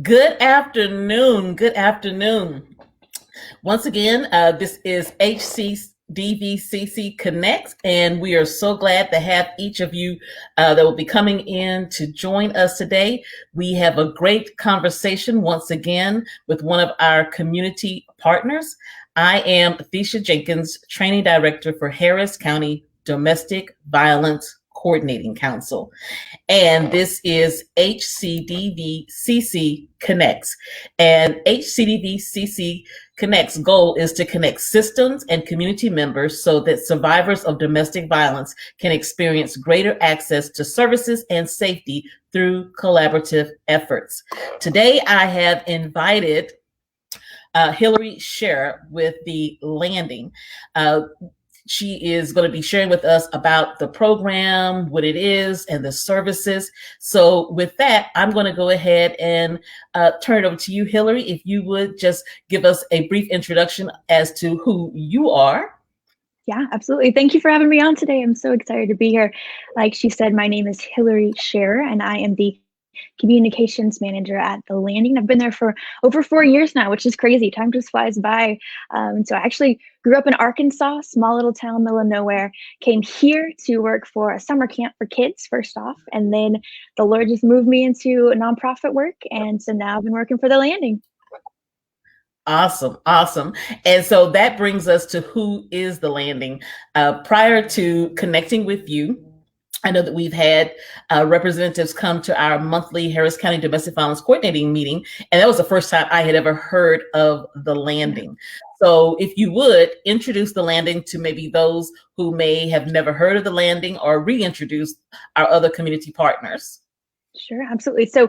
Good afternoon. Good afternoon. Once again, this is HCDVCC Connects, and we are so glad to have each of you that will be coming in to join us today. We have a great conversation once again with one of our community partners. I am Thisha Jenkins, Training Director for Harris County Domestic Violence Coordinating Council. And this is HCDVCC Connects. And HCDVCC Connects' goal is to connect systems and community members so that survivors of domestic violence can experience greater access to services and safety through collaborative efforts. Today, I have invited Hilary Sherrer with the Landing. She is going to be sharing with us about the program, what it is, and the services. So with that, I'm going to go ahead and turn it over to you, Hilary, if you would just give us a brief introduction as to who you are. Yeah, absolutely. Thank you for having me on today. I'm so excited to be here. Like she said, my name is Hilary Sherrer, and I am the communications manager at the Landing. I've been there for over 4 years now, which is crazy. Time just flies by. So I actually grew up in Arkansas, small little town, middle of nowhere, came here to work for a summer camp for kids first off, and then the Lord just moved me into nonprofit work. And so now I've been working for the Landing. Awesome. Awesome. And so that brings us to who is the Landing. Prior to connecting with you, I know that we've had representatives come to our monthly Harris County Domestic Violence Coordinating meeting, and that was the first time I had ever heard of the Landing. So if you would introduce the Landing to maybe those who may have never heard of the Landing, or reintroduce our other community partners. Sure, absolutely. So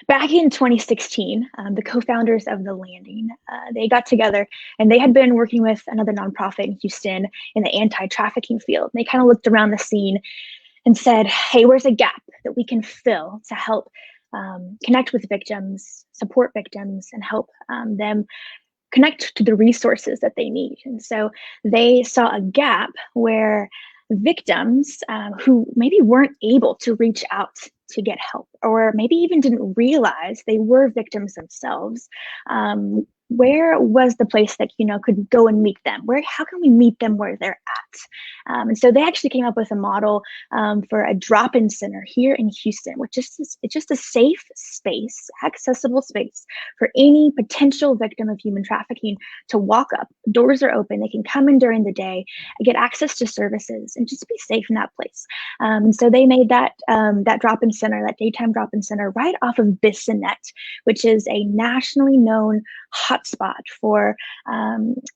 back in 2016, the co-founders of the Landing, they got together and they had been working with another nonprofit in Houston in the anti-trafficking field. And they kind of looked around the scene and said, hey, where's a gap that we can fill to help connect with victims, support victims, and help them connect to the resources that they need. And so they saw a gap where victims who maybe weren't able to reach out to get help, or maybe even didn't realize they were victims themselves, where was the place that could go and meet them? How can we meet them where they're at? And so they actually came up with a model for a drop-in center here in Houston, which is it's just a safe space, accessible space for any potential victim of human trafficking to walk up. Doors are open; they can come in during the day, get access to services, and just be safe in that place. And so they made that drop-in center, that daytime drop-in center, right off of Bissonnette, which is a nationally known hotspot for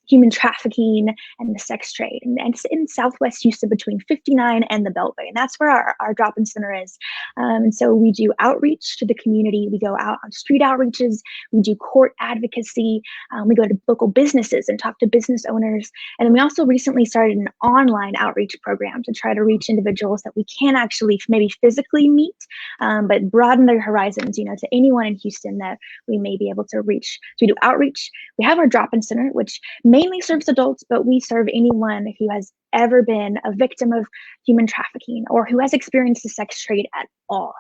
human trafficking and the sex trade. And it's in Southwest Houston between 59 and the Beltway. And that's where our drop-in center is. And so we do outreach to the community. We go out on street outreaches. We do court advocacy. We go to local businesses and talk to business owners. And then we also recently started an online outreach program to try to reach individuals that we can't actually maybe physically meet, but broaden their horizons, to anyone in Houston that we may be able to reach. So we do outreach. We have our drop-in center, which mainly serves adults, but we serve anyone who has ever been a victim of human trafficking or who has experienced the sex trade at all.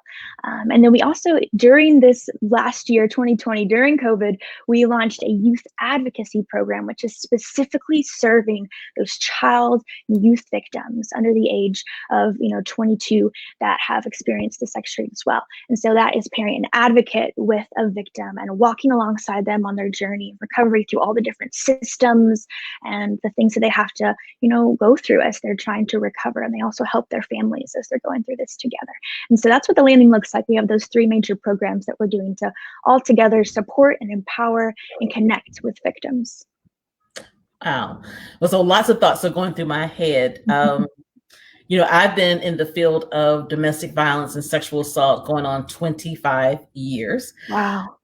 And then we also, during this last year, 2020, during COVID, we launched a youth advocacy program, which is specifically serving those child and youth victims under the age of 22 that have experienced the sex trade as well. And so that is pairing an advocate with a victim and walking alongside them on their journey of recovery through all the different systems and the things that they have to, go through as they're trying to recover. And they also help their families as they're going through this together. And so that's what the Landing looks like. We have those 3 major programs that we're doing to all together support and empower and connect with victims. Wow. Well, so lots of thoughts are going through my head. I've been in the field of domestic violence and sexual assault going on 25 years. Wow.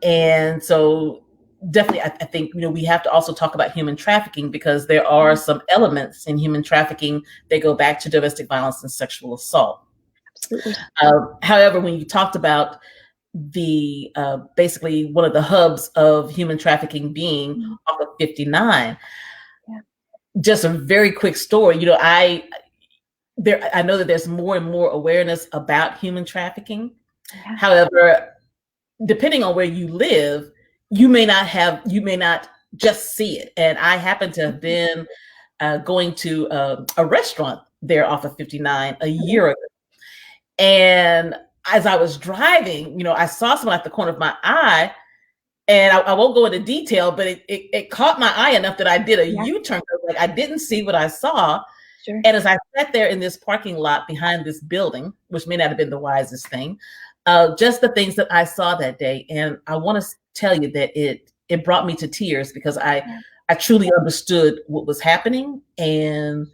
And so definitely, I think, we have to also talk about human trafficking, because there are some elements in human trafficking that go back to domestic violence and sexual assault. Absolutely. However, when you talked about the basically one of the hubs of human trafficking being off of 59, just a very quick story. I know that there's more and more awareness about human trafficking. However, depending on where you live, you may not just see it. And I happen to have been going to a restaurant there off of 59 a year ago. And as I was driving, I saw someone at the corner of my eye, and I won't go into detail, but it caught my eye enough that I did a U-turn. Like, I didn't see what I saw. Sure. And as I sat there in this parking lot behind this building, which may not have been the wisest thing, just the things that I saw that day. And I want to tell you that it brought me to tears, because I truly understood what was happening. And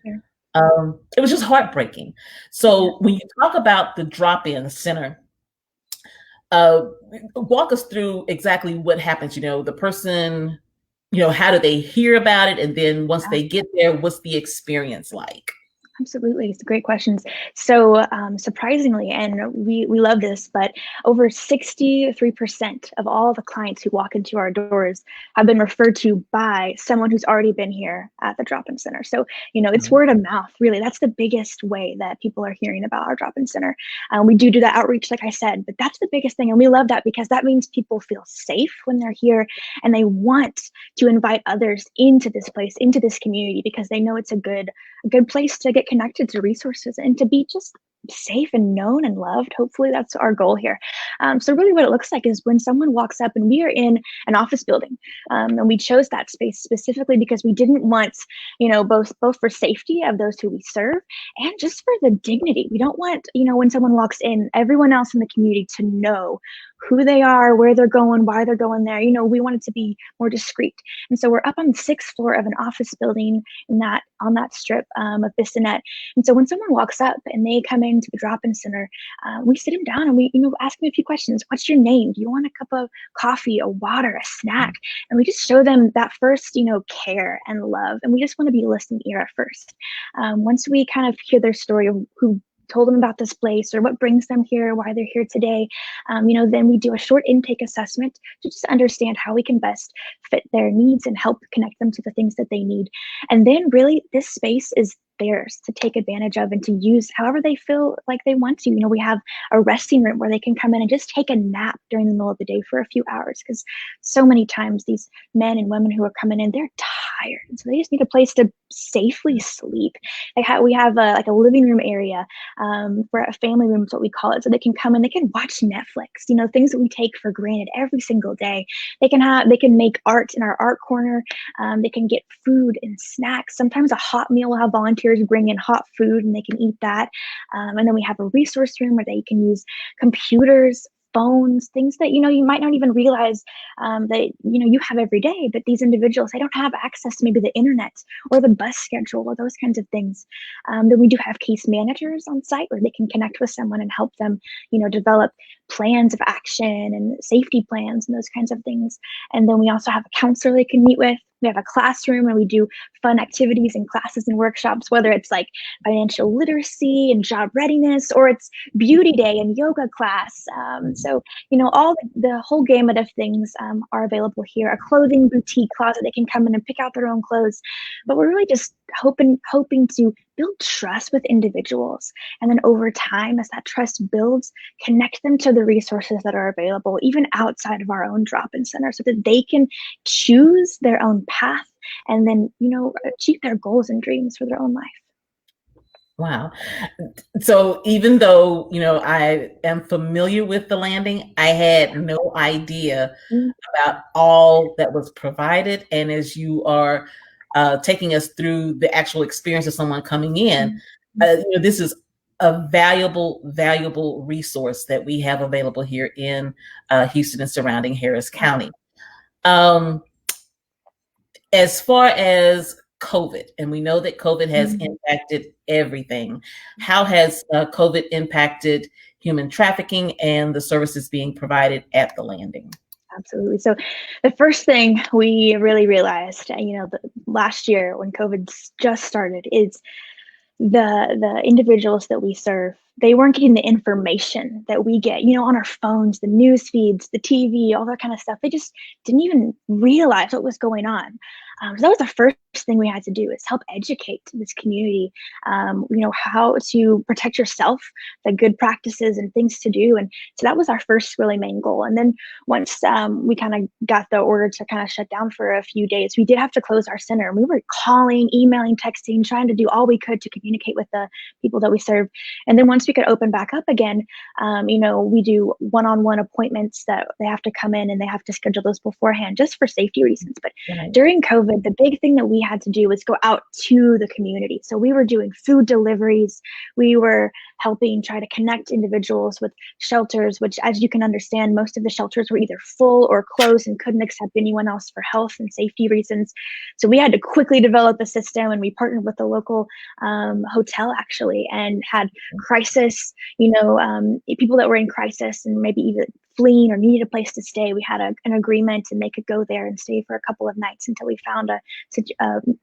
it was just heartbreaking. So when you talk about the drop-in center, walk us through exactly what happens. The person, how do they hear about it? And then once they get there, what's the experience like? Absolutely. It's great questions. So surprisingly, and we love this, but over 63% of all the clients who walk into our doors have been referred to by someone who's already been here at the drop-in center. So, it's word of mouth, really. That's the biggest way that people are hearing about our drop-in center. We do that outreach, like I said, but that's the biggest thing. And we love that, because that means people feel safe when they're here, and they want to invite others into this place, into this community, because they know it's a good place to get connected to resources and to be just safe and known and loved. Hopefully that's our goal here. So really what it looks like is when someone walks up, and we are in an office building, and we chose that space specifically because we didn't want, both for safety of those who we serve, and just for the dignity. We don't want, when someone walks in, everyone else in the community to know who they are, where they're going, why they're going there. We want it to be more discreet. And so we're up on the 6th floor of an office building on that strip of Bissonnette. And so when someone walks up and they come into the drop-in center, we sit them down and we, ask them a few questions. What's your name? Do you want a cup of coffee, a water, a snack? And we just show them that first, care and love. And we just want to be a listening ear at first. Once we kind of hear their story of who told them about this place or what brings them here, why they're here today, then we do a short intake assessment to just understand how we can best fit their needs and help connect them to the things that they need. And then really this space is theirs to take advantage of and to use however they feel like they want to. We have a resting room where they can come in and just take a nap during the middle of the day for a few hours, because so many times these men and women who are coming in, they're tired. So they just need a place to safely sleep. We have a living room area, for a family room is what we call it. So they can come in, they can watch Netflix, things that we take for granted every single day. They can make art in our art corner. They can get food and snacks. Sometimes a hot meal will have volunteers bring in hot food and they can eat that. And then we have a resource room where they can use computers, phones, things that, you might not even realize that, you have every day, but these individuals, they don't have access to maybe the internet or the bus schedule or those kinds of things. Then we do have case managers on site where they can connect with someone and help them, develop plans of action and safety plans and those kinds of things. And then we also have a counselor they can meet with. We have a classroom and we do fun activities and classes and workshops, whether it's like financial literacy and job readiness, or it's beauty day and yoga class. So, all the whole gamut of things are available here. A clothing boutique closet, they can come in and pick out their own clothes. But we're really just hoping to build trust with individuals. And then over time, as that trust builds, connect them to the resources that are available, even outside of our own drop-in center, so that they can choose their own path and then, achieve their goals and dreams for their own life. Wow. So even though, I am familiar with the landing, I had no idea about all that was provided. And as you are taking us through the actual experience of someone coming in, this is a valuable resource that we have available here in Houston and surrounding Harris County. As far as COVID, and we know that COVID has impacted everything. How has COVID impacted human trafficking and the services being provided at the landing? Absolutely. So the first thing we really realized, last year when COVID just started, is the individuals that we serve, they weren't getting the information that we get, on our phones, the news feeds, the TV, all that kind of stuff. They just didn't even realize what was going on. So that was the first thing we had to do, is help educate this community, how to protect yourself, the good practices and things to do. And so that was our first really main goal. And then once we kind of got the order to kind of shut down for a few days, we did have to close our center. We were calling, emailing, texting, trying to do all we could to communicate with the people that we serve. And then once we could open back up again, we do one-on-one appointments that they have to come in, and they have to schedule those beforehand just for safety reasons. But during COVID, the big thing that we had to do was go out to the community. So we were doing food deliveries. We were helping try to connect individuals with shelters, which, as you can understand, most of the shelters were either full or closed and couldn't accept anyone else for health and safety reasons. So we had to quickly develop a system, and we partnered with the local hotel actually, and had crisis, people that were in crisis and maybe even fleeing or needed a place to stay. We had an agreement, and they could go there and stay for a couple of nights until we found a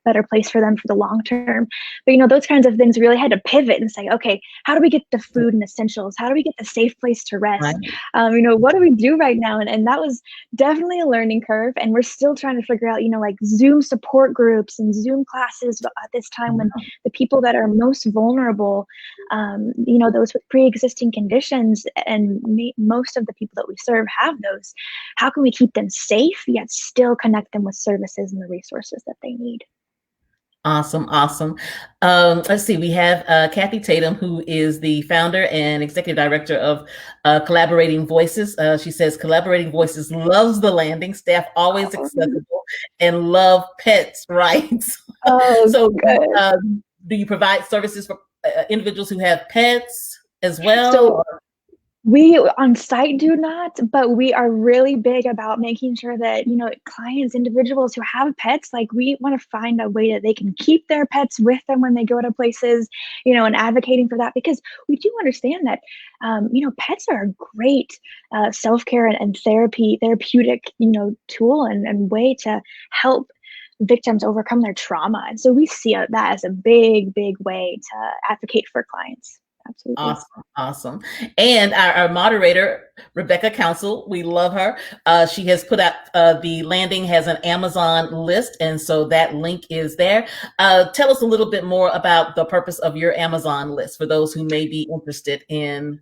better place for them for the long term. But those kinds of things really had to pivot and say, okay, how do we get the food and essentials? How do we get the safe place to rest? What do we do right now? And that was definitely a learning curve, and we're still trying to figure out, like Zoom support groups and Zoom classes at this time, when the people that are most vulnerable, those with pre-existing conditions, and most of the people that we serve have those. How can we keep them safe yet still connect them with services and the resources that they need? Awesome. Let's see. We have Kathy Tatum, who is the founder and executive director of Collaborating Voices. She says Collaborating Voices loves the landing, staff always accessible, and love pets' rights. Oh, so good. Do you provide services for individuals who have pets as well? So we on site do not, but we are really big about making sure that, clients, individuals who have pets, like, we want to find a way that they can keep their pets with them when they go to places, and advocating for that, because we do understand that, pets are a great self-care and therapeutic, tool and way to help victims overcome their trauma. And so we see that as a big, big way to advocate for clients. Absolutely. Awesome. And our moderator, Rebecca Council, we love her. She has put out the landing has an Amazon list, and so that link is there. Tell us a little bit more about the purpose of your Amazon list for those who may be interested in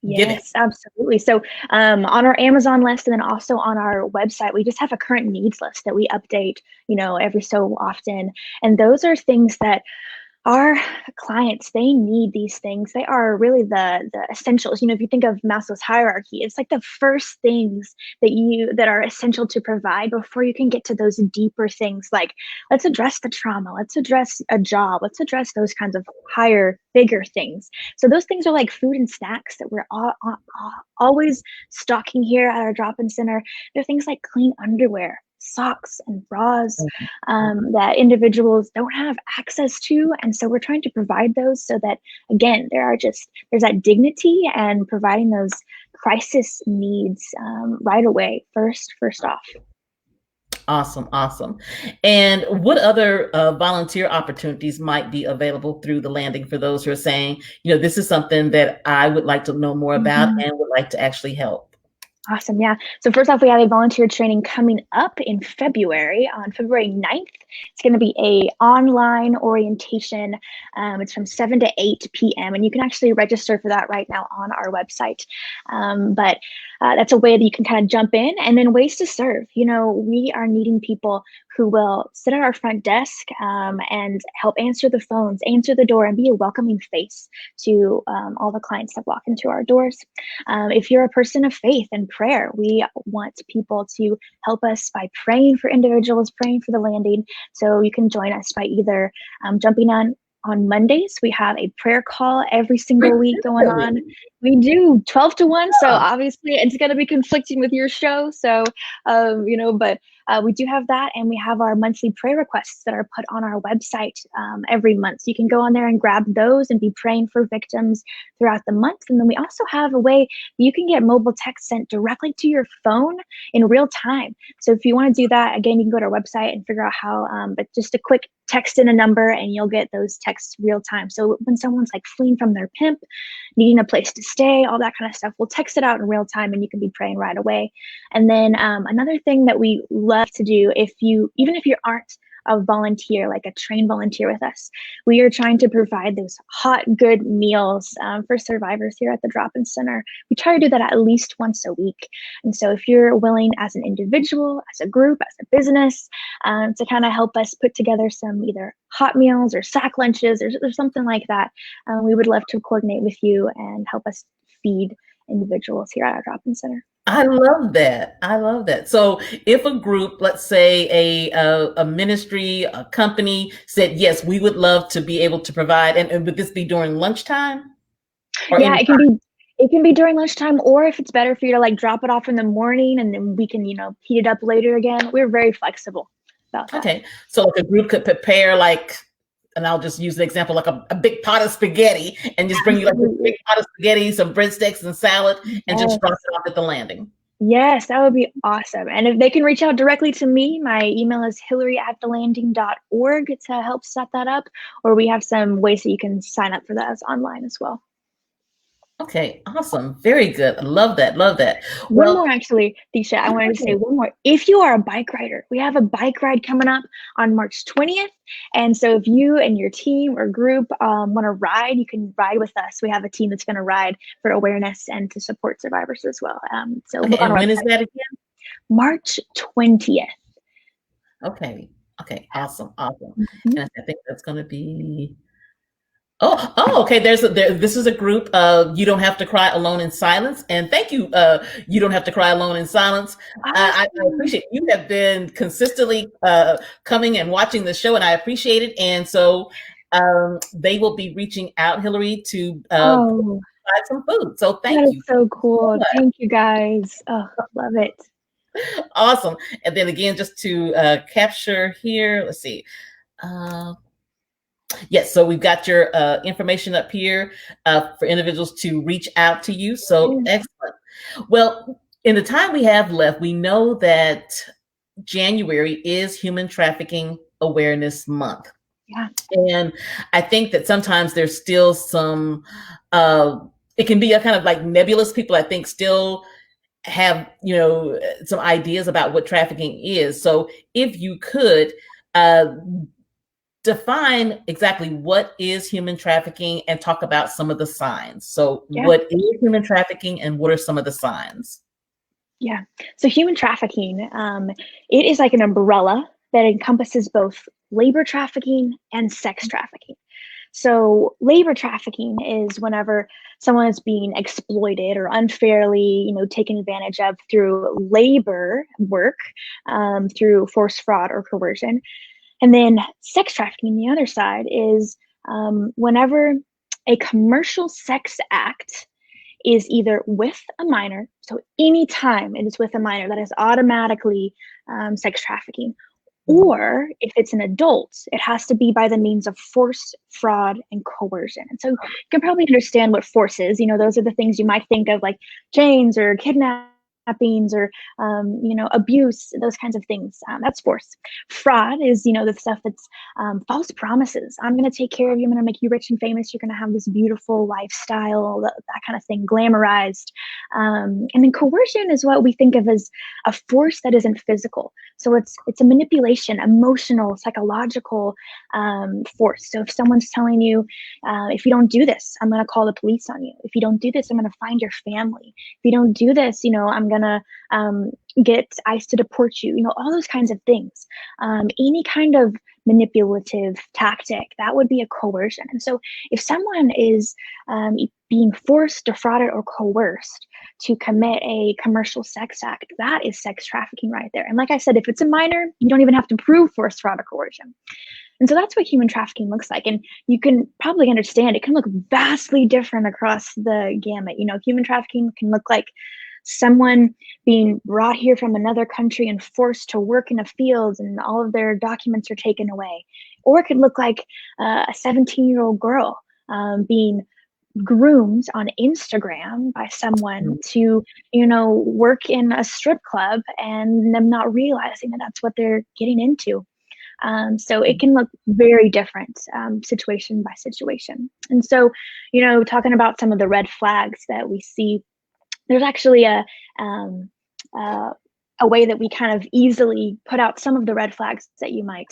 giving. Yes, absolutely. So on our Amazon list, and then also on our website, we just have a current needs list that we update, every so often. And those are things that our clients, they need these things. They are really the essentials. If you think of Maslow's hierarchy, it's like the first things that are essential to provide before you can get to those deeper things. Like, let's address the trauma, let's address a job, let's address those kinds of higher, bigger things. So those things are like food and snacks that we're always stocking here at our drop-in center. They're things like clean underwear, socks and bras that individuals don't have access to. And so we're trying to provide those so that, again, there's that dignity and providing those crisis needs right away, first off. Awesome. And what other volunteer opportunities might be available through the landing for those who are saying, this is something that I would like to know more about and would like to actually help? Awesome. Yeah. So first off, we have a volunteer training coming up in February, on February 9th. It's going to be a online orientation. It's from 7 to 8 p.m. And you can actually register for that right now on our website. But that's a way that you can kind of jump in, and then ways to serve. We are needing people who will sit at our front desk and help answer the phones, answer the door, and be a welcoming face to all the clients that walk into our doors. If you're a person of faith and prayer, we want people to help us by praying for individuals, praying for the landing. So you can join us by either jumping on Mondays. We have a prayer call every single week going on. We do 12 to 1. So obviously it's going to be conflicting with your show. So, but we do have that, and we have our monthly prayer requests that are put on our website every month. So you can go on there and grab those and be praying for victims throughout the month. And then we also have a way you can get mobile text sent directly to your phone in real time. So if you want to do that, again, you can go to our website and figure out how, but just a quick text in a number and you'll get those texts real time. So when someone's like fleeing from their pimp, needing a place to stay, all that kind of stuff, we'll text it out in real time and you can be praying right away. And then another thing that we love to do, even if you aren't a volunteer, like a trained volunteer with us, we are trying to provide those hot, good meals for survivors here at the Drop-In Center. We try to do that at least once a week. And so if you're willing as an individual, as a group, as a business, to kind of help us put together some either hot meals or sack lunches or something like that, we would love to coordinate with you and help us feed individuals here at our Drop-In Center. I love that. I love that. So if a group, let's say a ministry, a company said, yes, we would love to be able to provide, and would this be during lunchtime? Yeah, it can be during lunchtime, or if it's better for you to like drop it off in the morning and then we can, heat it up later again. We're very flexible about that. Okay. So like a group could prepare and I'll just use the example, like a big pot of spaghetti, and just bring you like a big pot of spaghetti, some breadsticks and salad, and just drop it off at the landing. Yes, that would be awesome. And if they can reach out directly to me, my email is hilary@thelanding.org to help set that up, or we have some ways that you can sign up for that online as well. Okay, awesome. Very good. I love that. Love that. One more, actually, Disha, I wanted to say one more. If you are a bike rider, we have a bike ride coming up on March 20th. And so if you and your team or group want to ride, you can ride with us. We have a team that's going to ride for awareness and to support survivors as well. So okay, and when is that again? March 20th. Okay. Awesome. Mm-hmm. And I think that's going to be... Oh, okay. This is a group of You Don't Have to Cry Alone in Silence. And thank you. You Don't Have to Cry Alone in Silence. I appreciate you have been consistently coming and watching the show, and I appreciate it. And so they will be reaching out, Hilary, to provide some food. So thank you. That is so cool. Thank you, guys. Oh, love it. Awesome. And then again, just to capture here, let's see. Yes, so we've got your information up here for individuals to reach out to you. So excellent. Well, in the time we have left, we know that January is Human Trafficking Awareness Month. Yeah. And I think that sometimes there's still some, it can be a kind of like nebulous. People, I think, still have, some ideas about what trafficking is. So if you could, define exactly what is human trafficking and talk about some of the signs. So what is human trafficking and what are some of the signs? Yeah. So human trafficking, it is like an umbrella that encompasses both labor trafficking and sex trafficking. So labor trafficking is whenever someone is being exploited or unfairly, taken advantage of through labor work, through force, fraud, or coercion. And then sex trafficking, the other side, is whenever a commercial sex act is either with a minor, so anytime it is with a minor, that is automatically sex trafficking, or if it's an adult, it has to be by the means of force, fraud, and coercion. And so you can probably understand what force is. Those are the things you might think of, like chains or kidnappings or abuse, those kinds of things. That's force. Fraud is the stuff that's false promises. I'm going to take care of you. I'm going to make you rich and famous. You're going to have this beautiful lifestyle, that kind of thing, glamorized. And then coercion is what we think of as a force that isn't physical. So it's a manipulation, emotional, psychological force. So if someone's telling you, if you don't do this, I'm going to call the police on you. If you don't do this, I'm going to find your family. If you don't do this, I'm going to get ICE to deport you, all those kinds of things. Any kind of manipulative tactic, that would be a coercion. And so if someone is being forced, defrauded, or coerced to commit a commercial sex act, that is sex trafficking right there. And like I said, if it's a minor, you don't even have to prove force, fraud, or coercion. And so that's what human trafficking looks like. And you can probably understand it can look vastly different across the gamut. Human trafficking can look like someone being brought here from another country and forced to work in a field and all of their documents are taken away. Or it could look like a 17-year-old girl being groomed on Instagram by someone to, work in a strip club and them not realizing that that's what they're getting into. So it can look very different situation by situation. And so, talking about some of the red flags that we see, there's actually a way that we kind of easily put out some of the red flags that you might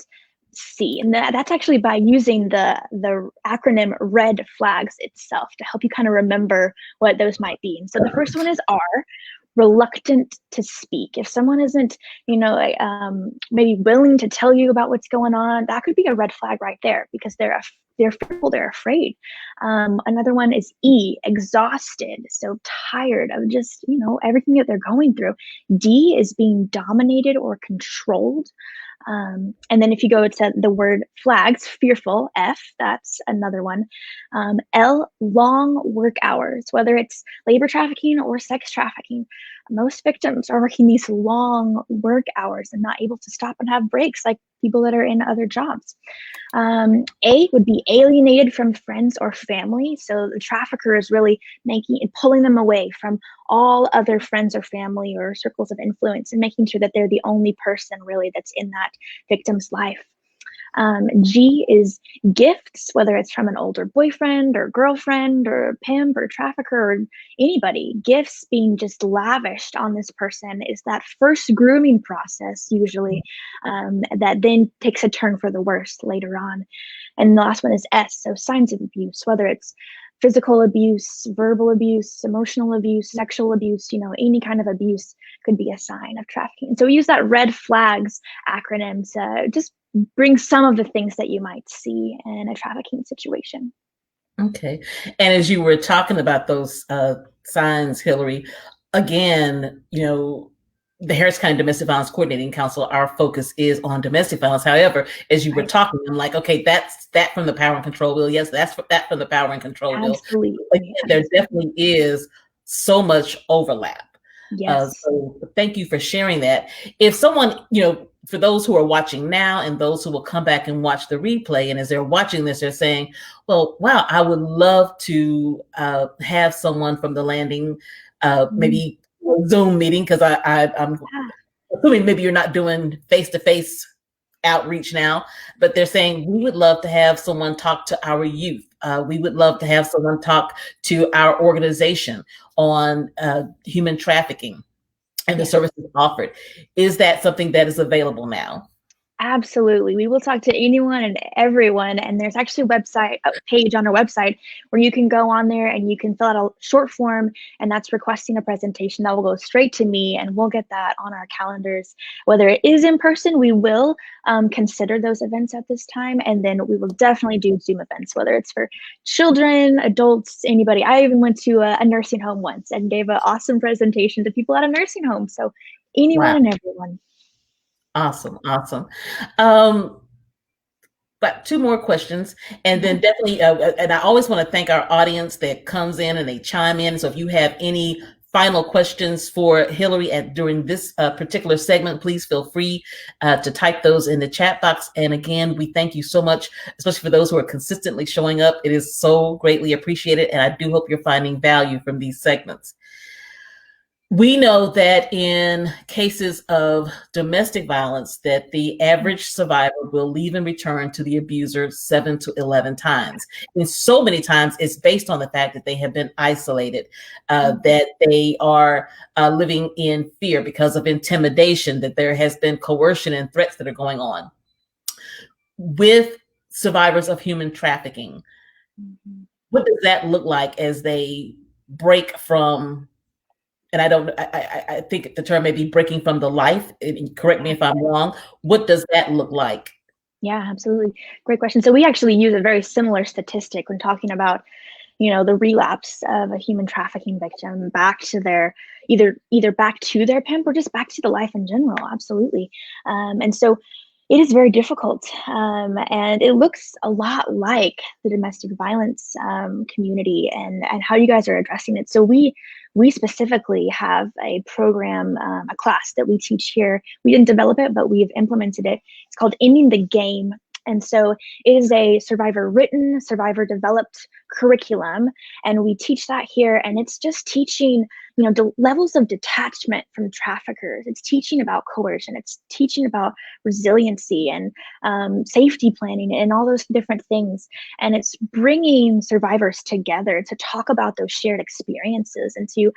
see. And that's actually by using the acronym red flags itself to help you kind of remember what those might be. And so the first one is R, reluctant to speak. If someone isn't, maybe willing to tell you about what's going on, that could be a red flag right there because they're fearful, they're afraid. Another one is E, exhausted, so tired of just, everything that they're going through. D is being dominated or controlled. And then if you go to the word flags, fearful, F, that's another one. L, long work hours, whether it's labor trafficking or sex trafficking. Most victims are working these long work hours and not able to stop and have breaks like people that are in other jobs. A would be alienated from friends or family. So the trafficker is really pulling them away from all other friends or family or circles of influence and making sure that they're the only person really that's in that victim's life. G is gifts, whether it's from an older boyfriend or girlfriend or pimp or trafficker or anybody. Gifts being just lavished on this person is that first grooming process usually that then takes a turn for the worst later on. And the last one is S, so signs of abuse, whether it's physical abuse, verbal abuse, emotional abuse, sexual abuse, any kind of abuse could be a sign of trafficking. And so we use that red flags acronym to just bring some of the things that you might see in a trafficking situation. Okay. And as you were talking about those signs, Hilary, again, the Harris County Domestic Violence Coordinating Council, our focus is on domestic violence. However, as you were talking, I'm like, okay, that's that from the power and control bill. Yes, that's that from the power and control bill. Absolutely. Again, there definitely is so much overlap. Yes. So thank you for sharing that. If someone, for those who are watching now and those who will come back and watch the replay, and as they're watching this, they're saying, well, wow, I would love to have someone from the landing, maybe Zoom meeting, because I'm assuming maybe you're not doing face-to-face outreach now, but they're saying we would love to have someone talk to our youth. We would love to have someone talk to our organization on human trafficking and the services offered. Is that something that is available now? Absolutely. We will talk to anyone and everyone. And there's actually a page on our website where you can go on there and you can fill out a short form, and that's requesting a presentation that will go straight to me, and we'll get that on our calendars. Whether it is in person, we will consider those events at this time. And then we will definitely do Zoom events, whether it's for children, adults, anybody. I even went to a nursing home once and gave an awesome presentation to people at a nursing home. So anyone and everyone. Awesome. But two more questions, and then definitely, and I always want to thank our audience that comes in and they chime in. So if you have any final questions for Hilary during this particular segment, please feel free to type those in the chat box. And again, we thank you so much, especially for those who are consistently showing up. It is so greatly appreciated, and I do hope you're finding value from these segments. We know that in cases of domestic violence, that the average survivor will leave and return to the abuser 7 to 11 times. And so many times it's based on the fact that they have been isolated, that they are living in fear because of intimidation, that there has been coercion and threats that are going on. With survivors of human trafficking, what does that look like as they break from, and I think the term may be breaking from the life, correct me if I'm wrong. What does that look like? Yeah, absolutely. Great question. So we actually use a very similar statistic when talking about, the relapse of a human trafficking victim back to their, either back to their pimp or just back to the life in general. Absolutely. And so, It is very difficult, and it looks a lot like the domestic violence community and how you guys are addressing it. So we specifically have a program, a class that we teach here. We didn't develop it, but we've implemented it. It's called Ending the Game. And so it is a survivor written, survivor developed curriculum. And we teach that here. And it's just teaching, the levels of detachment from traffickers. It's teaching about coercion. It's teaching about resiliency and safety planning and all those different things. And it's bringing survivors together to talk about those shared experiences and to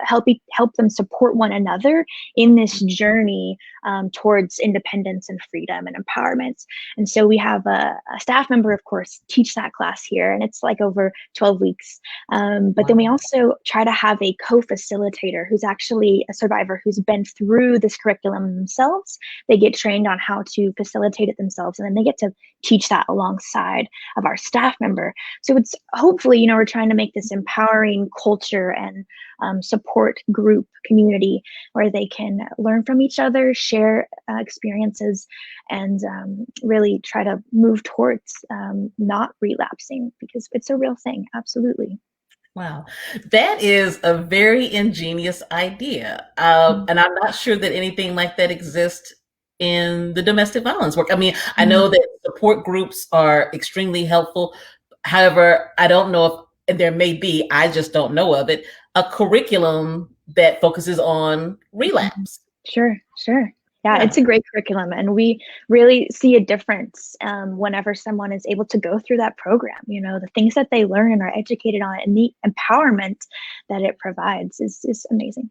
help them support one another in this journey towards independence and freedom and empowerment. And so we have a staff member, of course, teach that class here, and it's like over 12 weeks. But then we also try to have a co-facilitator who's actually a survivor who's been through this curriculum themselves. They get trained on how to facilitate it themselves, and then they get to teach that alongside of our staff member. So it's hopefully, we're trying to make this empowering culture and support group community where they can learn from each other, share experiences, and really try to move towards not relapsing, because it's a real thing. Absolutely. Wow, that is a very ingenious idea. And I'm not sure that anything like that exists in the domestic violence work. I mean, I know that support groups are extremely helpful. However, I don't know if, and there may be, I just don't know of it, a curriculum that focuses on relapse. Sure. Yeah, it's a great curriculum, and we really see a difference whenever someone is able to go through that program. The things that they learn and are educated on, and the empowerment that it provides is amazing.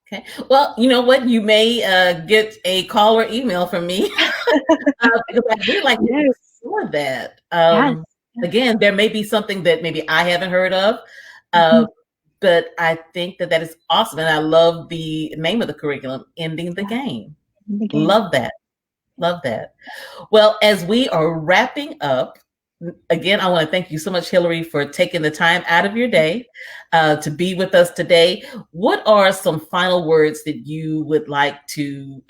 Okay. Well, you know what? You may get a call or email from me because I would like to explore that. Again, there may be something that maybe I haven't heard of, but I think that is awesome. And I love the name of the curriculum, Ending the Game. Love that. Love that. Well, as we are wrapping up, again, I want to thank you so much, Hilary, for taking the time out of your day to be with us today. What are some final words that you would like to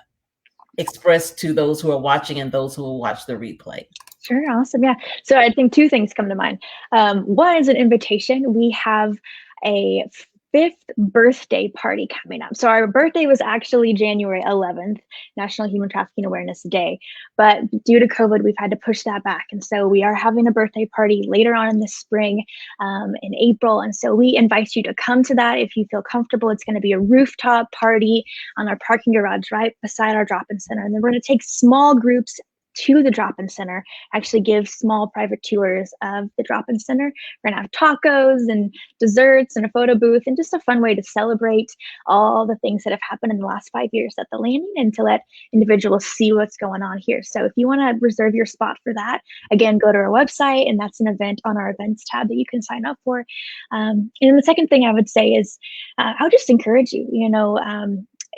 express to those who are watching and those who will watch the replay? Sure. Awesome. Yeah. So I think two things come to mind. One is an invitation. We have a 5th birthday party coming up. So our birthday was actually January 11th, National Human Trafficking Awareness Day. But due to COVID, we've had to push that back. And so we are having a birthday party later on in the spring, in April. And so we invite you to come to that if you feel comfortable. It's going to be a rooftop party on our parking garage right beside our drop-in center. And then we're going to take small groups to the drop-in center, actually give small private tours of the drop-in center. We're gonna have tacos and desserts and a photo booth, and just a fun way to celebrate all the things that have happened in the last 5 years at the landing, and to let individuals see what's going on here. So if you want to reserve your spot for that, again, go to our website, and that's an event on our events tab that you can sign up for. And then the second thing I would say is I would just encourage you,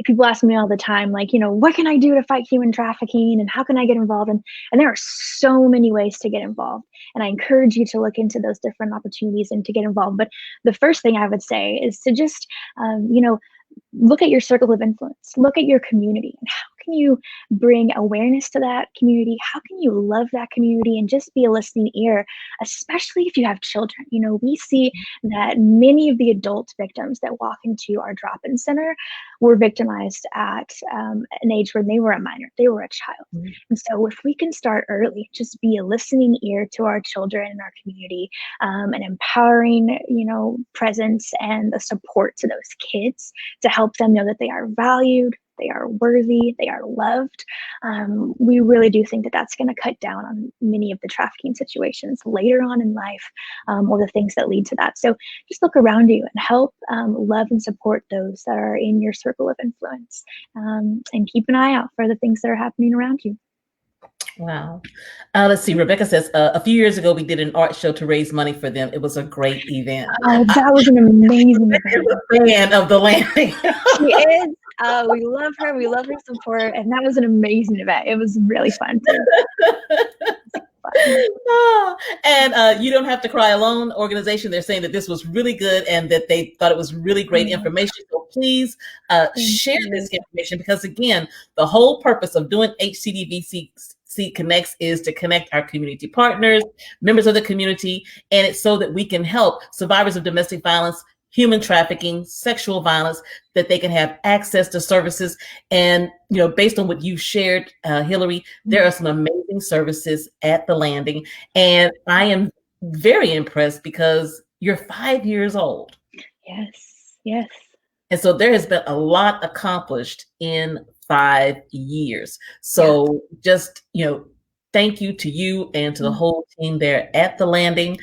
people ask me all the time, like, what can I do to fight human trafficking, and how can I get involved? And there are so many ways to get involved. And I encourage you to look into those different opportunities and to get involved. But the first thing I would say is to just, look at your circle of influence, look at your community, and how can you bring awareness to that community? How can you love that community and just be a listening ear, especially if you have children? We see that many of the adult victims that walk into our drop-in center were victimized at an age when they were a minor, they were a child. And so if we can start early, just be a listening ear to our children and our community, an empowering, presence and the support to those kids to help them know that they are valued, they are worthy, they are loved. We really do think that that's going to cut down on many of the trafficking situations later on in life, or the things that lead to that. So just look around you and help love and support those that are in your circle of influence, and keep an eye out for the things that are happening around you. Wow. Let's see. Rebecca says, a few years ago, we did an art show to raise money for them. It was a great event. Oh, that was an amazing event. She's a fan of the landing. She is. We love her. We love her support. And that was an amazing event. It was really fun too. fun. And you don't have to cry alone organization. They're saying that this was really good and that they thought it was really great information. So please share this information, because again, the whole purpose of doing HCDVCC Connects is to connect our community partners, members of the community, and it's so that we can help survivors of domestic violence, human trafficking, sexual violence, that they can have access to services. And, you know, based on what you shared, Hilary, there are some amazing services at the landing. And I am very impressed because you're 5 years old. Yes, yes. And so there has been a lot accomplished in 5 years. So just, you know, thank you to you and to the whole team there at the landing.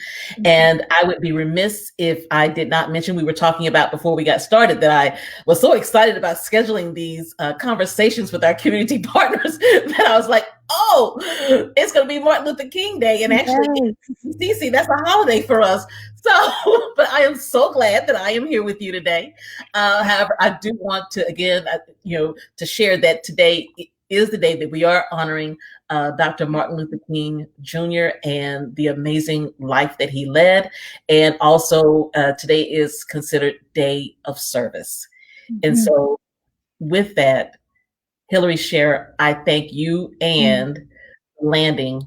And I would be remiss if I did not mention, we were talking about before we got started that I was so excited about scheduling these conversations with our community partners that I was like, oh, it's going to be Martin Luther King Day. And actually, CC, that's a holiday for us. So, but I am so glad that I am here with you today. However, I do want to, again, you know, to share that today is the day that we are honoring Dr. Martin Luther King Jr. and the amazing life that he led. And also today is considered Day of Service. And so with that, Hilary Sherrer, I thank you and Landing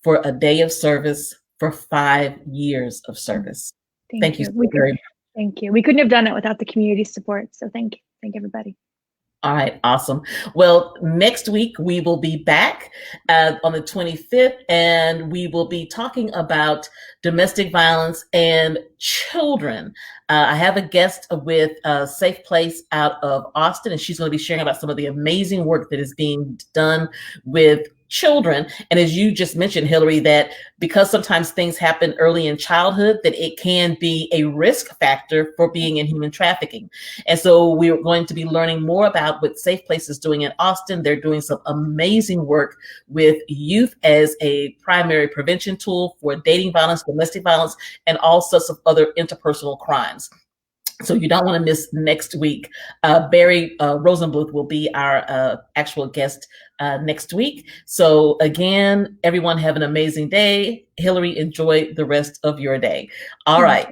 for a day of service for 5 years of service. Thank you so very much. Thank you. We couldn't have done it without the community support. So thank you. Thank everybody. All right, awesome. Well, next week we will be back on the 25th, and we will be talking about domestic violence and children. I have a guest with a Safe Place out of Austin, and she's going to be sharing about some of the amazing work that is being done with children. And as you just mentioned, Hilary, that because sometimes things happen early in childhood, that it can be a risk factor for being in human trafficking. And so we're going to be learning more about what Safe Place is doing in Austin. They're doing some amazing work with youth as a primary prevention tool for dating violence, domestic violence, and all sorts of other interpersonal crimes. So you don't want to miss next week. Barry Rosenbluth will be our actual guest next week. So again, everyone have an amazing day. Hilary, enjoy the rest of your day. All right.